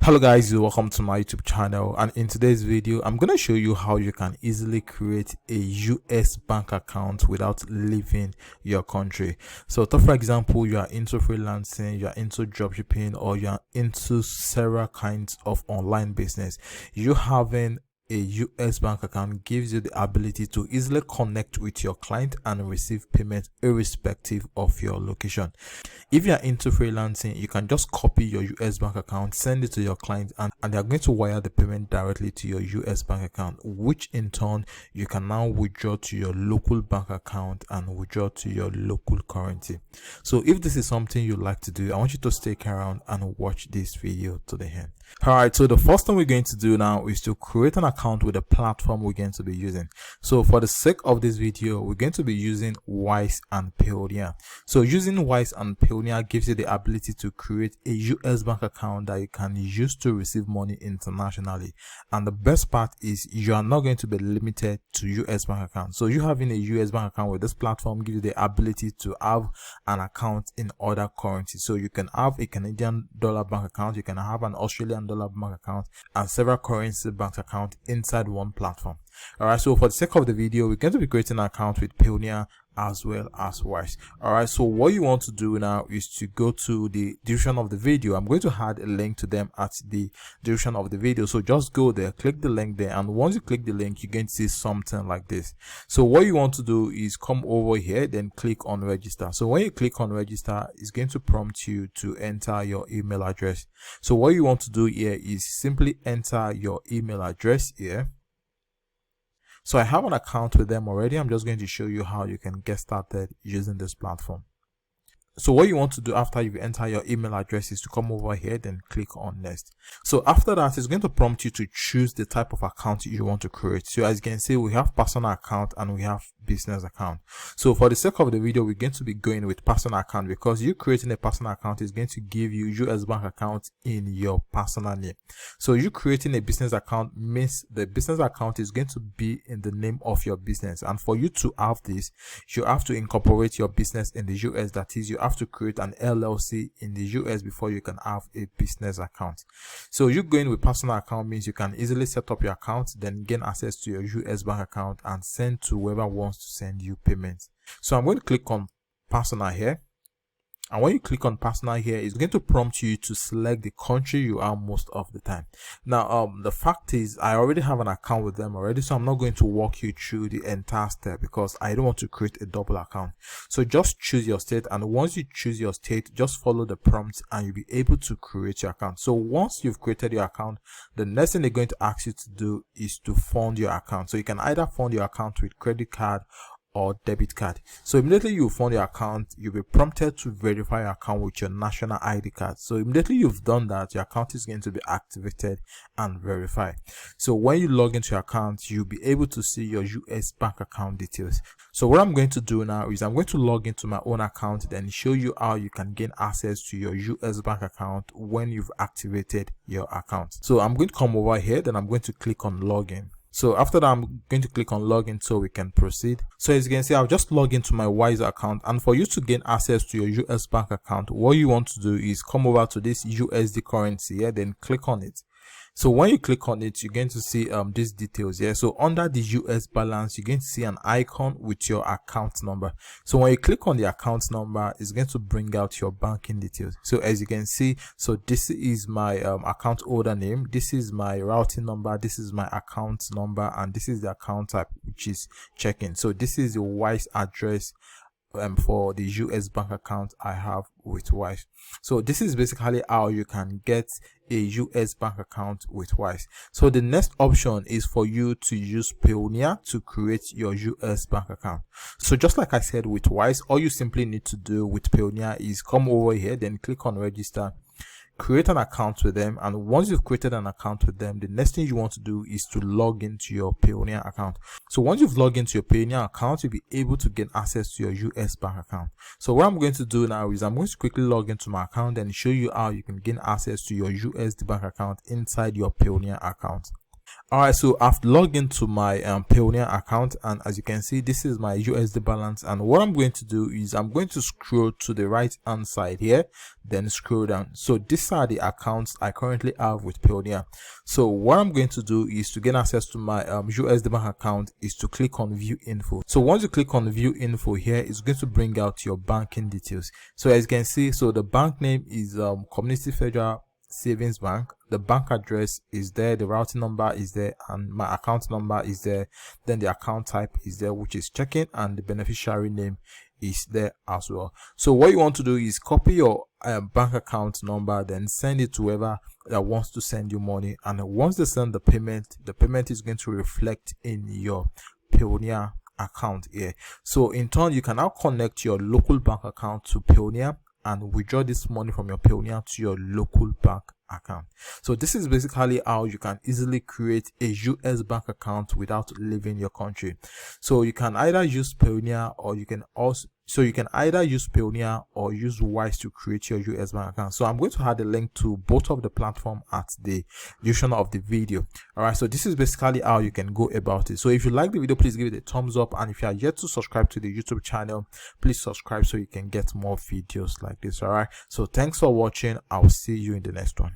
Hello guys, welcome to my YouTube channel, and in today's video I'm going to show you how you can easily create a US bank account without leaving your country. So for example, you are into freelancing, you are into dropshipping, or you are into several kinds of online business. You having a US bank account gives you the ability to easily connect with your client and receive payment irrespective of your location. If you are into freelancing, you can just copy your US bank account, send it to your client, and they are going to wire the payment directly to your US bank account, which in turn you can now withdraw to your local bank account and withdraw to your local currency. So if this is something you like to do, I want you to stick around and watch this video to the end. Alright, so the first thing we're going to do now is to create an account with the platform we're going to be using. So for the sake of this video, we're going to be using Wise and Payoneer. So using Wise and Payoneer gives you the ability to create a US bank account that you can use to receive money internationally. And the best part is you are not going to be limited to US bank account. So you having a US bank account with this platform gives you the ability to have an account in other currencies. So you can have a Canadian dollar bank account, you can have an Australian dollar bank account, and several currency bank account inside one platform. Alright, so for the sake of the video, we're going to be creating an account with Payoneer as well as Wise. Alright, so what you want to do now is to go to the description of the video. I'm going to add a link to them at the description of the video, so just go there, click the link there, and once you click the link, you're going to see something like this. So what you want to do is come over here, then click on register. So when you click on register, it's going to prompt you to enter your email address. So what you want to do here is simply enter your email address here. So I have an account with them already. I'm just going to show you how you can get started using this platform. So what you want to do after you enter your email address is to come over here, then click on next. So after that, it's going to prompt you to choose the type of account you want to create. So as you can see, we have personal account and we have business account. So for the sake of the video, we're going to be going with personal account because you creating a personal account is going to give you US bank account in your personal name. So you creating a business account means the business account is going to be in the name of your business. And for you to have this, you have to incorporate your business in the US. That is, you have to create an LLC in the US before you can have a business account. So you going with personal account means you can easily set up your account, then gain access to your US bank account and send to whoever wants to send you payments. So I'm going to click on personal here. And when you click on personal here, it's going to prompt you to select the country you are most of the time. Now, the fact is I already have an account with them already, so I'm not going to walk you through the entire step because I don't want to create a double account. So just choose your state, and once you choose your state, just follow the prompts and you'll be able to create your account. So once you've created your account, the next thing they're going to ask you to do is to fund your account. So you can either fund your account with credit card or debit card. So immediately you fund your account, you'll be prompted to verify your account with your national ID card. So immediately you've done that, your account is going to be activated and verified. So when you log into your account, you'll be able to see your US bank account details. So what I'm going to do now is I'm going to log into my own account, then show you how you can gain access to your US bank account when you've activated your account. So I'm going to come over here, then I'm going to click on login. So after that, I'm going to click on login so we can proceed. So as you can see, I'll just log into my Wise account, and for you to gain access to your US bank account, what you want to do is come over to this USD currency here, then click on it. So when you click on it, you're going to see these details here. So under the US balance, you're going to see an icon with your account number. So when you click on the account number, it's going to bring out your banking details. So as you can see, so this is my account holder name, this is my routing number, this is my account number, and this is the account type, which is checking. So this is the Wise address for the US bank account I have with Wise. So this is basically how you can get a US bank account with Wise. So the next option is for you to use Payoneer to create your US bank account. So just like I said with Wise, all you simply need to do with Payoneer is come over here, then click on register, create an account with them, and once you've created an account with them, the next thing you want to do is to log into your Payoneer account. So once you've logged into your Payoneer account, you'll be able to gain access to your US bank account. So what I'm going to do now is I'm going to quickly log into my account and show you how you can gain access to your USD bank account inside your Payoneer account. All right, so I've logged into my Payoneer account, and as you can see, this is my USD balance. And what I'm going to do is I'm going to scroll to the right hand side here, then scroll down. So these are the accounts I currently have with Payoneer. So what I'm going to do is to gain access to my USD bank account is to click on view info. So once you click on view info here, it's going to bring out your banking details. So as you can see, so the bank name is Community Federal Savings Bank. The bank address is there, the routing number is there, and my account number is there. Then the account type is there, which is checking, and the beneficiary name is there as well. So what you want to do is copy your bank account number, then send it to whoever that wants to send you money. And once they send the payment is going to reflect in your Payoneer account here. So in turn, you can now connect your local bank account to Payoneer and withdraw this money from your Payoneer to your local bank account. So this is basically how you can easily create a US bank account without leaving your country. So you can either use Payoneer, or you can either use Payoneer or use Wise to create your US bank account. So I'm going to add a link to both of the platform at the description of the video. All right, so this is basically how you can go about it. So if you like the video, please give it a thumbs up, and if you are yet to subscribe to the YouTube channel, please subscribe so you can get more videos like this. All right, so thanks for watching. I'll see you in the next one.